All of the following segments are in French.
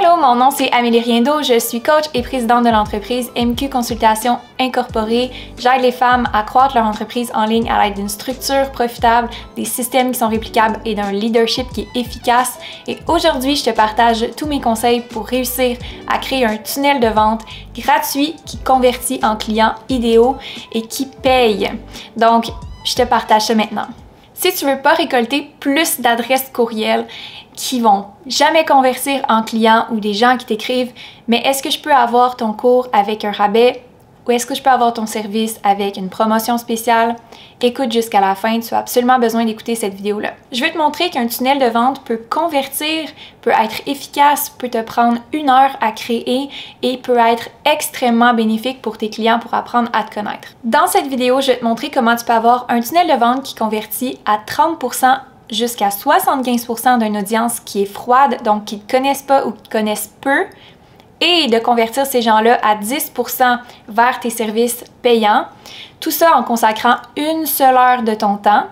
Hello, mon nom c'est Amélie Riendo, je suis coach et présidente de l'entreprise MQ Consultation Incorporée. J'aide les femmes à croître leur entreprise en ligne à l'aide d'une structure profitable, des systèmes qui sont réplicables et d'un leadership qui est efficace. Et aujourd'hui, je te partage tous mes conseils pour réussir à créer un tunnel de vente gratuit qui convertit en clients idéaux et qui paye. Donc, je te partage ça maintenant. Si tu veux pas récolter plus d'adresses courriel qui vont jamais convertir en clients ou des gens qui t'écrivent « Mais est-ce que je peux avoir ton cours avec un rabais? Ou est-ce que je peux avoir ton service avec une promotion spéciale? » Écoute jusqu'à la fin, tu as absolument besoin d'écouter cette vidéo-là. Je veux te montrer qu'un tunnel de vente peut convertir, peut être efficace, peut te prendre 1 heure à créer et peut être extrêmement bénéfique pour tes clients pour apprendre à te connaître. Dans cette vidéo, je vais te montrer comment tu peux avoir un tunnel de vente qui convertit à 30% jusqu'à 75% d'une audience qui est froide, donc qui ne te connaissent pas ou qui te connaissent peu, et de convertir ces gens-là à 10% vers tes services payants. Tout ça en consacrant 1 seule heure de ton temps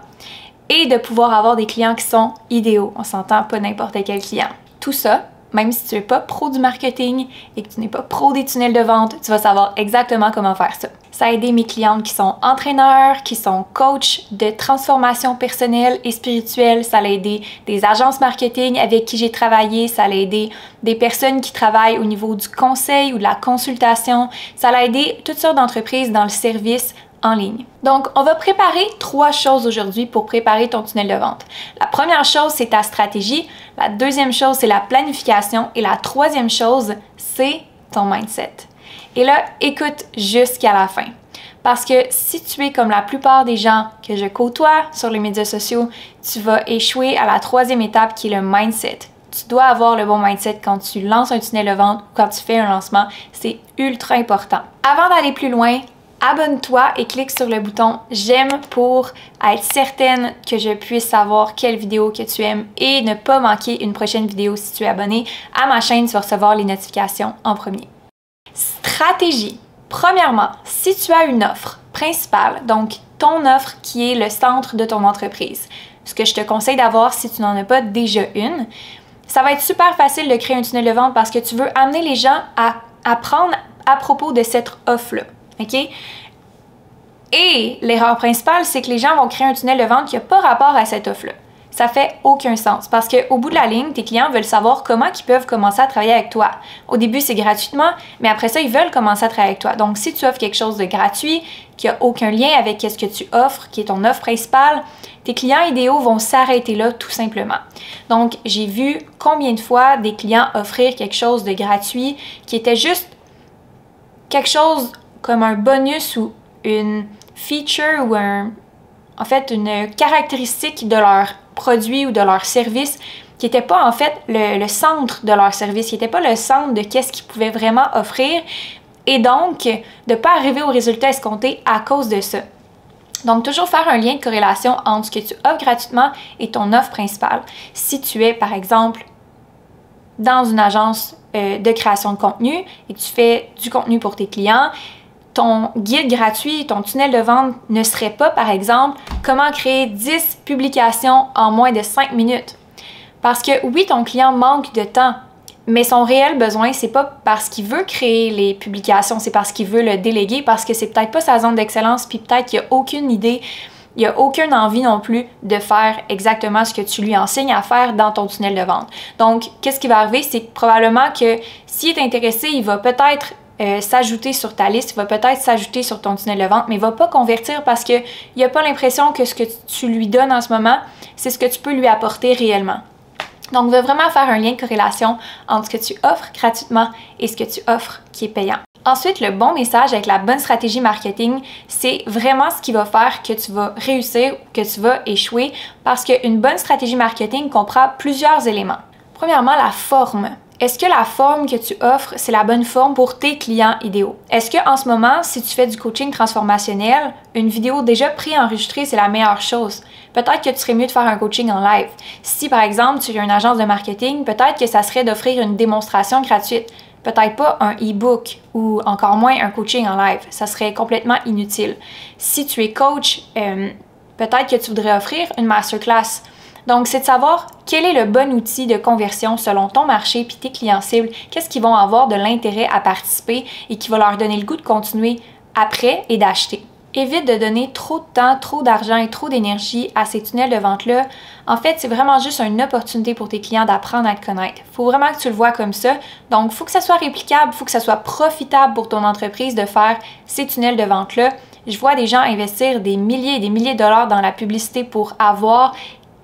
et de pouvoir avoir des clients qui sont idéaux. On s'entend, pas n'importe quel client. Tout ça, même si tu n'es pas pro du marketing et que tu n'es pas pro des tunnels de vente, tu vas savoir exactement comment faire ça. Ça a aidé mes clientes qui sont entraîneurs, qui sont coachs de transformation personnelle et spirituelle. Ça a aidé des agences marketing avec qui j'ai travaillé. Ça a aidé des personnes qui travaillent au niveau du conseil ou de la consultation. Ça a aidé toutes sortes d'entreprises dans le service en ligne. Donc, on va préparer 3 choses aujourd'hui pour préparer ton tunnel de vente. La première chose, c'est ta stratégie. La deuxième chose, c'est la planification. Et la troisième chose, c'est ton mindset. Et là, écoute jusqu'à la fin. Parce que si tu es comme la plupart des gens que je côtoie sur les médias sociaux, tu vas échouer à la 3e étape qui est le mindset. Tu dois avoir le bon mindset quand tu lances un tunnel de vente ou quand tu fais un lancement. C'est ultra important. Avant d'aller plus loin, abonne-toi et clique sur le bouton j'aime pour être certaine que je puisse savoir quelle vidéo que tu aimes et ne pas manquer une prochaine vidéo si tu es abonné à ma chaîne, tu vas recevoir les notifications en premier. Stratégie. Premièrement, si tu as une offre principale, donc ton offre qui est le centre de ton entreprise, ce que je te conseille d'avoir si tu n'en as pas déjà une, ça va être super facile de créer un tunnel de vente parce que tu veux amener les gens à apprendre à propos de cette offre-là. OK? Et l'erreur principale, c'est que les gens vont créer un tunnel de vente qui n'a pas rapport à cette offre-là. Ça fait aucun sens parce qu'au bout de la ligne, tes clients veulent savoir comment ils peuvent commencer à travailler avec toi. Au début, c'est gratuitement, mais après ça, ils veulent commencer à travailler avec toi. Donc, si tu offres quelque chose de gratuit, qui n'a aucun lien avec ce que tu offres, qui est ton offre principale, tes clients idéaux vont s'arrêter là tout simplement. Donc, j'ai vu combien de fois des clients offrir quelque chose de gratuit qui était juste quelque chose comme un bonus ou une feature ou en fait une caractéristique de leur produit ou de leur service qui n'était pas en fait le centre de leur service, qui n'était pas le centre de qu'est-ce qu'ils pouvaient vraiment offrir et donc de ne pas arriver au résultat escompté à cause de ça. Donc, toujours faire un lien de corrélation entre ce que tu offres gratuitement et ton offre principale. Si tu es, par exemple, dans une agence de création de contenu et que tu fais du contenu pour tes clients, ton guide gratuit, ton tunnel de vente ne serait pas, par exemple, comment créer 10 publications en moins de 5 minutes. Parce que oui, ton client manque de temps, mais son réel besoin, c'est pas parce qu'il veut créer les publications, c'est parce qu'il veut le déléguer, parce que c'est peut-être pas sa zone d'excellence, puis peut-être qu'il n'y a aucune idée, il n'y a aucune envie non plus de faire exactement ce que tu lui enseignes à faire dans ton tunnel de vente. Donc, qu'est-ce qui va arriver? C'est probablement que s'il est intéressé, il va peut-être s'ajouter sur ta liste, il va peut-être s'ajouter sur ton tunnel de vente, mais il ne va pas convertir parce qu'il n'a pas l'impression que ce que tu lui donnes en ce moment, c'est ce que tu peux lui apporter réellement. Donc, il va vraiment faire un lien de corrélation entre ce que tu offres gratuitement et ce que tu offres qui est payant. Ensuite, le bon message avec la bonne stratégie marketing, c'est vraiment ce qui va faire que tu vas réussir ou que tu vas échouer parce qu'une bonne stratégie marketing comprend plusieurs éléments. Premièrement, la forme. Est-ce que la forme que tu offres, c'est la bonne forme pour tes clients idéaux? Est-ce qu'en ce moment, si tu fais du coaching transformationnel, une vidéo déjà préenregistrée, c'est la meilleure chose? Peut-être que tu serais mieux de faire un coaching en live. Si, par exemple, tu es une agence de marketing, peut-être que ça serait d'offrir une démonstration gratuite. Peut-être pas un e-book ou encore moins un coaching en live. Ça serait complètement inutile. Si tu es coach, peut-être que tu voudrais offrir une masterclass Donc, c'est de savoir quel est le bon outil de conversion selon ton marché puis tes clients cibles, qu'est-ce qu'ils vont avoir de l'intérêt à participer et qui va leur donner le goût de continuer après et d'acheter. Évite de donner trop de temps, trop d'argent et trop d'énergie à ces tunnels de vente-là. En fait, c'est vraiment juste une opportunité pour tes clients d'apprendre à te connaître. Il faut vraiment que tu le vois comme ça. Donc, il faut que ça soit réplicable, il faut que ça soit profitable pour ton entreprise de faire ces tunnels de vente-là. Je vois des gens investir des milliers et des milliers de dollars dans la publicité pour avoir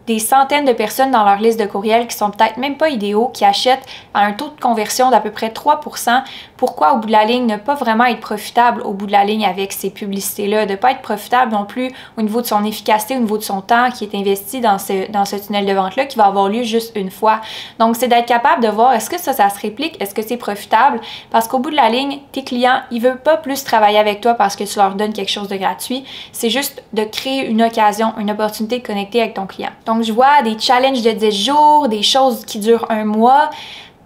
des centaines de personnes dans leur liste de courriels qui sont peut-être même pas idéaux, qui achètent à un taux de conversion d'à peu près 3%. Pourquoi, au bout de la ligne, ne pas vraiment être profitable au bout de la ligne avec ces publicités-là, de ne pas être profitable non plus au niveau de son efficacité, au niveau de son temps qui est investi dans ce tunnel de vente-là, qui va avoir lieu juste une fois. Donc, c'est d'être capable de voir, est-ce que ça se réplique, est-ce que c'est profitable? Parce qu'au bout de la ligne, tes clients, ils ne veulent pas plus travailler avec toi parce que tu leur donnes quelque chose de gratuit. C'est juste de créer une occasion, une opportunité de connecter avec ton client. Donc, je vois des challenges de 10 jours, des choses qui durent un mois.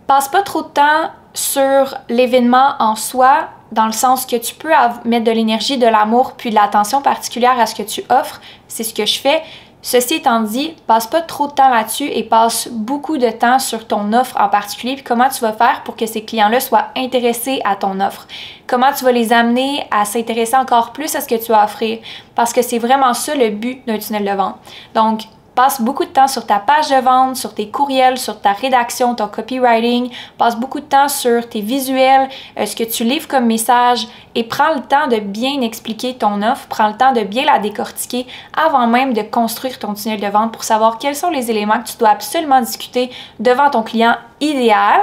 Passe pas trop de temps sur l'événement en soi, dans le sens que tu peux mettre de l'énergie, de l'amour, puis de l'attention particulière à ce que tu offres. C'est ce que je fais. Ceci étant dit, passe pas trop de temps là-dessus et passe beaucoup de temps sur ton offre en particulier, puis comment tu vas faire pour que ces clients-là soient intéressés à ton offre. Comment tu vas les amener à s'intéresser encore plus à ce que tu vas offrir, parce que c'est vraiment ça le but d'un tunnel de vente. Donc, passe beaucoup de temps sur ta page de vente, sur tes courriels, sur ta rédaction, ton copywriting. Passe beaucoup de temps sur tes visuels, ce que tu livres comme message et prends le temps de bien expliquer ton offre, prends le temps de bien la décortiquer avant même de construire ton tunnel de vente pour savoir quels sont les éléments que tu dois absolument discuter devant ton client idéal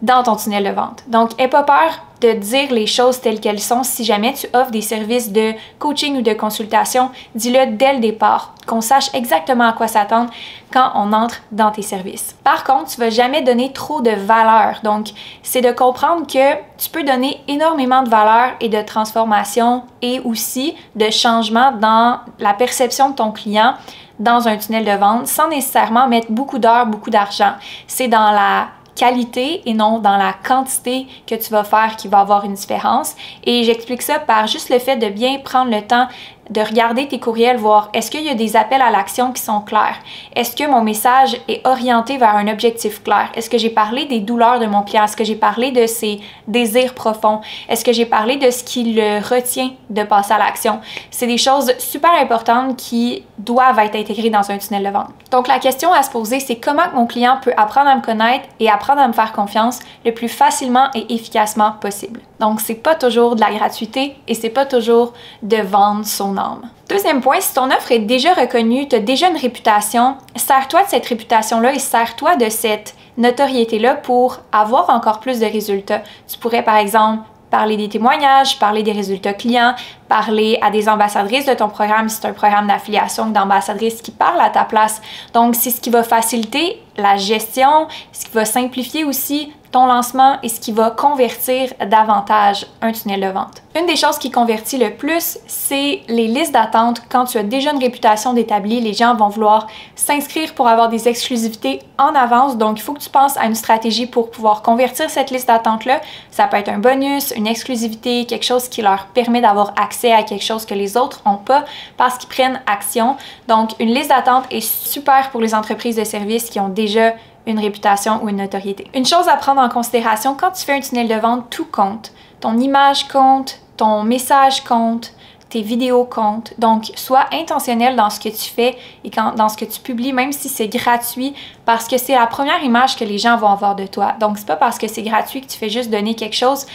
dans ton tunnel de vente. Donc, n'aie pas peur de dire les choses telles qu'elles sont. Si jamais tu offres des services de coaching ou de consultation, dis-le dès le départ, qu'on sache exactement à quoi s'attendre quand on entre dans tes services. Par contre, tu ne vas jamais donner trop de valeur. Donc, c'est de comprendre que tu peux donner énormément de valeur et de transformation et aussi de changement dans la perception de ton client dans un tunnel de vente sans nécessairement mettre beaucoup d'heures, beaucoup d'argent. C'est dans la qualité et non dans la quantité que tu vas faire qui va avoir une différence. Et j'explique ça par juste le fait de bien prendre le temps de regarder tes courriels, voir est-ce qu'il y a des appels à l'action qui sont clairs? Est-ce que mon message est orienté vers un objectif clair? Est-ce que j'ai parlé des douleurs de mon client? Est-ce que j'ai parlé de ses désirs profonds? Est-ce que j'ai parlé de ce qui le retient de passer à l'action? C'est des choses super importantes qui doivent être intégrées dans un tunnel de vente. Donc la question à se poser, c'est comment mon client peut apprendre à me connaître et apprendre à me faire confiance le plus facilement et efficacement possible. Donc c'est pas toujours de la gratuité et c'est pas toujours de vendre son âme. Deuxième point, si ton offre est déjà reconnue, tu as déjà une réputation, sers-toi de cette réputation-là et sers-toi de cette notoriété-là pour avoir encore plus de résultats. Tu pourrais par exemple parler des témoignages, parler des résultats clients, parler à des ambassadrices de ton programme si c'est un programme d'affiliation d'ambassadrices qui parlent à ta place. Donc, c'est ce qui va faciliter la gestion, ce qui va simplifier aussi ton lancement et ce qui va convertir davantage un tunnel de vente. Une des choses qui convertit le plus, c'est les listes d'attente. Quand tu as déjà une réputation d'établi, les gens vont vouloir s'inscrire pour avoir des exclusivités en avance. Donc, il faut que tu penses à une stratégie pour pouvoir convertir cette liste d'attente-là. Ça peut être un bonus, une exclusivité, quelque chose qui leur permet d'avoir accès à quelque chose que les autres n'ont pas parce qu'ils prennent action. Donc, une liste d'attente est super pour les entreprises de services qui ont déjà une réputation ou une notoriété. Une chose à prendre en considération, quand tu fais un tunnel de vente, tout compte. Ton image compte, ton message compte, tes vidéos comptent. Donc, sois intentionnel dans ce que tu fais et dans ce que tu publies, même si c'est gratuit, parce que c'est la première image que les gens vont avoir de toi. Donc, c'est pas parce que c'est gratuit que tu fais juste donner quelque chose.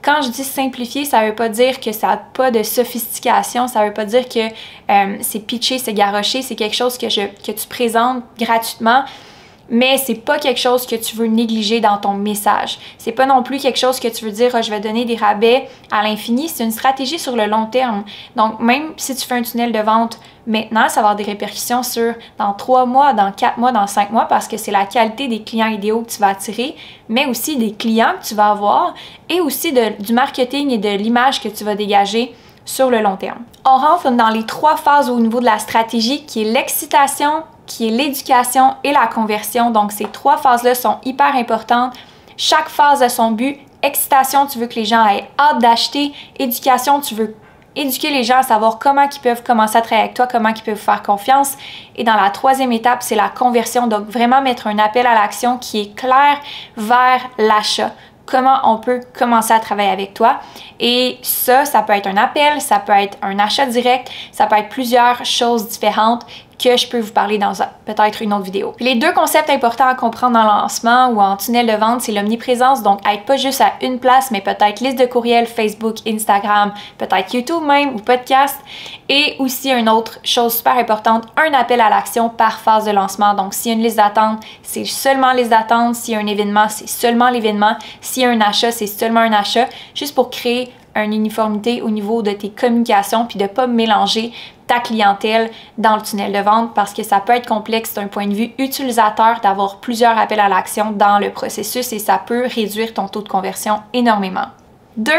Quand je dis simplifier, ça veut pas dire que ça n'a pas de sophistication, ça veut pas dire que c'est pitché, c'est garoché, c'est quelque chose que tu présentes gratuitement. Mais c'est pas quelque chose que tu veux négliger dans ton message. C'est pas non plus quelque chose que tu veux dire je vais donner des rabais à l'infini. C'est une stratégie sur le long terme. Donc, même si tu fais un tunnel de vente maintenant, ça va avoir des répercussions dans 3 mois, dans 4 mois, dans 5 mois, parce que c'est la qualité des clients idéaux que tu vas attirer, mais aussi des clients que tu vas avoir et aussi du marketing et de l'image que tu vas dégager sur le long terme. On rentre dans les 3 phases au niveau de la stratégie qui est l'excitation, qui est l'éducation et la conversion. Donc, ces 3 phases-là sont hyper importantes. Chaque phase a son but. Excitation, tu veux que les gens aient hâte d'acheter. Éducation, tu veux éduquer les gens à savoir comment ils peuvent commencer à travailler avec toi, comment ils peuvent faire confiance. Et dans la troisième étape, c'est la conversion. Donc, vraiment mettre un appel à l'action qui est clair vers l'achat. Comment on peut commencer à travailler avec toi. Et ça peut être un appel, ça peut être un achat direct, ça peut être plusieurs choses différentes que je peux vous parler dans peut-être une autre vidéo. Puis les deux concepts importants à comprendre en lancement ou en tunnel de vente, c'est l'omniprésence, donc être pas juste à une place, mais peut-être liste de courriel, Facebook, Instagram, peut-être YouTube même ou podcast. Et aussi une autre chose super importante, un appel à l'action par phase de lancement. Donc s'il y a une liste d'attente, c'est seulement liste d'attente. S'il y a un événement, c'est seulement l'événement. S'il y a un achat, c'est seulement un achat, juste pour créer une uniformité au niveau de tes communications puis de pas mélanger ta clientèle dans le tunnel de vente parce que ça peut être complexe d'un point de vue utilisateur d'avoir plusieurs appels à l'action dans le processus et ça peut réduire ton taux de conversion énormément. 2.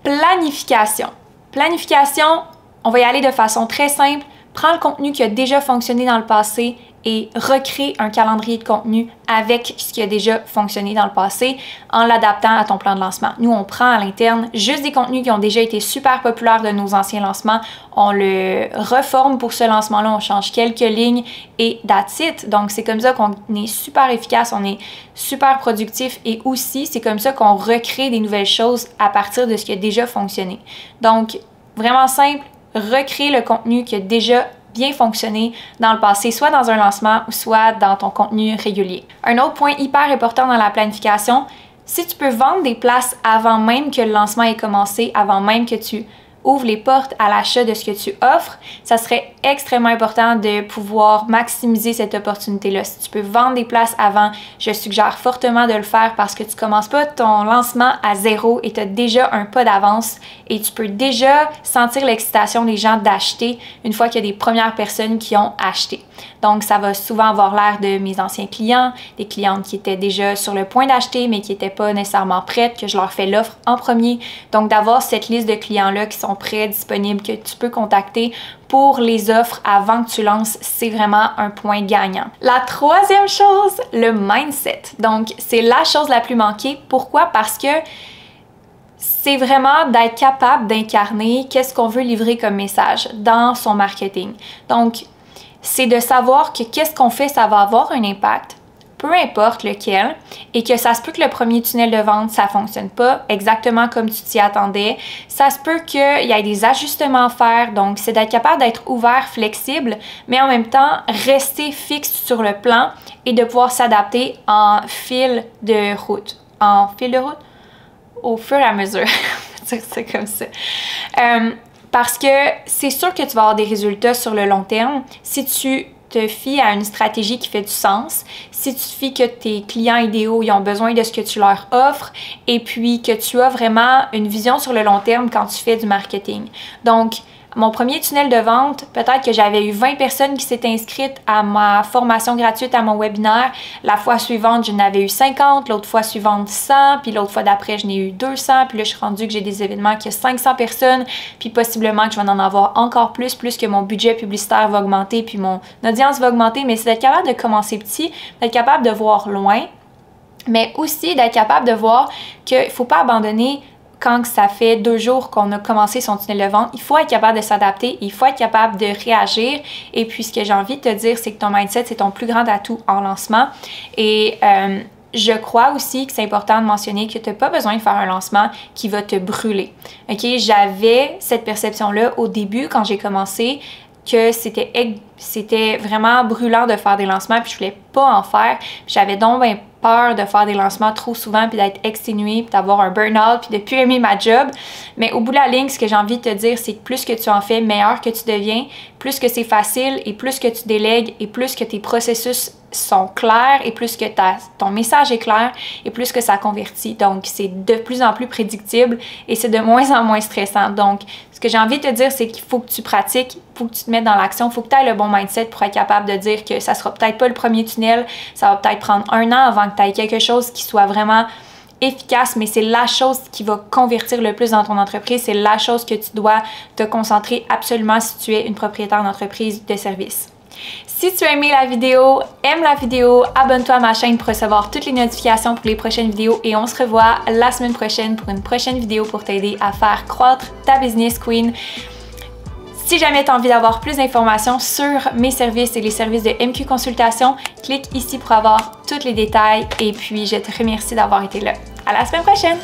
Planification. Planification, on va y aller de façon très simple. Prends le contenu qui a déjà fonctionné dans le passé et recrée un calendrier de contenu avec ce qui a déjà fonctionné dans le passé en l'adaptant à ton plan de lancement. Nous, on prend à l'interne juste des contenus qui ont déjà été super populaires de nos anciens lancements, on le reforme pour ce lancement-là, on change quelques lignes et that's it. Donc, c'est comme ça qu'on est super efficace, on est super productif et aussi, c'est comme ça qu'on recrée des nouvelles choses à partir de ce qui a déjà fonctionné. Donc, vraiment simple, recrée le contenu qui a déjà bien fonctionné dans le passé, soit dans un lancement ou soit dans ton contenu régulier. Un autre point hyper important dans la planification, si tu peux vendre des places avant même que le lancement ait commencé, avant même que tu ouvre les portes à l'achat de ce que tu offres, ça serait extrêmement important de pouvoir maximiser cette opportunité-là. Si tu peux vendre des places avant, je suggère fortement de le faire parce que tu commences pas ton lancement à zéro et tu as déjà un pas d'avance et tu peux déjà sentir l'excitation des gens d'acheter une fois qu'il y a des premières personnes qui ont acheté. Donc, ça va souvent avoir l'air de mes anciens clients, des clientes qui étaient déjà sur le point d'acheter mais qui n'étaient pas nécessairement prêtes, que je leur fais l'offre en premier. Donc, d'avoir cette liste de clients-là qui sont prêts, disponibles, que tu peux contacter pour les offres avant que tu lances, c'est vraiment un point gagnant. La troisième chose, le mindset. Donc, c'est la chose la plus manquée. Pourquoi? Parce que c'est vraiment d'être capable d'incarner qu'est-ce qu'on veut livrer comme message dans son marketing. Donc, c'est de savoir que qu'est-ce qu'on fait, ça va avoir un impact, peu importe lequel, et que ça se peut que le premier tunnel de vente, ça fonctionne pas exactement comme tu t'y attendais. Ça se peut qu'il y ait des ajustements à faire, donc c'est d'être capable d'être ouvert, flexible, mais en même temps, rester fixe sur le plan et de pouvoir s'adapter en fil de route. En fil de route? Au fur et à mesure. C'est comme ça. Parce que c'est sûr que tu vas avoir des résultats sur le long terme si tu te fies à une stratégie qui fait du sens, si tu te fies que tes clients idéaux ils ont besoin de ce que tu leur offres et puis que tu as vraiment une vision sur le long terme quand tu fais du marketing. Donc, mon premier tunnel de vente, peut-être que j'avais eu 20 personnes qui s'étaient inscrites à ma formation gratuite, à mon webinaire. La fois suivante, j'en avais eu 50, l'autre fois suivante 100, puis l'autre fois d'après, je n'ai eu 200, puis là, je suis rendue que j'ai des événements qui ont 500 personnes, puis possiblement que je vais en avoir encore plus que mon budget publicitaire va augmenter, puis mon audience va augmenter, mais c'est d'être capable de commencer petit, d'être capable de voir loin, mais aussi d'être capable de voir qu'il ne faut pas abandonner quand ça fait 2 jours qu'on a commencé son tunnel de vente. Il faut être capable de s'adapter, il faut être capable de réagir. Et puis, ce que j'ai envie de te dire, c'est que ton mindset, c'est ton plus grand atout en lancement. Et je crois aussi que c'est important de mentionner que tu n'as pas besoin de faire un lancement qui va te brûler. OK? J'avais cette perception-là au début, quand j'ai commencé, que c'était vraiment brûlant de faire des lancements, puis je voulais pas en faire. J'avais donc bien peur de faire des lancements trop souvent, puis d'être exténuée, puis d'avoir un burn-out, puis de plus aimer ma job. Mais au bout de la ligne, ce que j'ai envie de te dire, c'est que plus que tu en fais, meilleur que tu deviens, plus que c'est facile, et plus que tu délègues, et plus que tes processus sont clairs, et plus que ton message est clair, et plus que ça convertit. Donc, c'est de plus en plus prédictible, et c'est de moins en moins stressant. Donc, ce que j'ai envie de te dire, c'est qu'il faut que tu pratiques, il faut que tu te mettes dans l'action, il faut que tu aies le bon mindset pour être capable de dire que ça sera peut-être pas le premier tunnel, ça va peut-être prendre 1 an avant que tu aies quelque chose qui soit vraiment efficace, mais c'est la chose qui va convertir le plus dans ton entreprise, c'est la chose que tu dois te concentrer absolument si tu es une propriétaire d'entreprise de service. Si tu as aimé la vidéo, aime la vidéo, abonne-toi à ma chaîne pour recevoir toutes les notifications pour les prochaines vidéos et on se revoit la semaine prochaine pour une prochaine vidéo pour t'aider à faire croître ta business queen. Si jamais tu as envie d'avoir plus d'informations sur mes services et les services de MQ Consultation, clique ici pour avoir tous les détails et puis je te remercie d'avoir été là. À la semaine prochaine!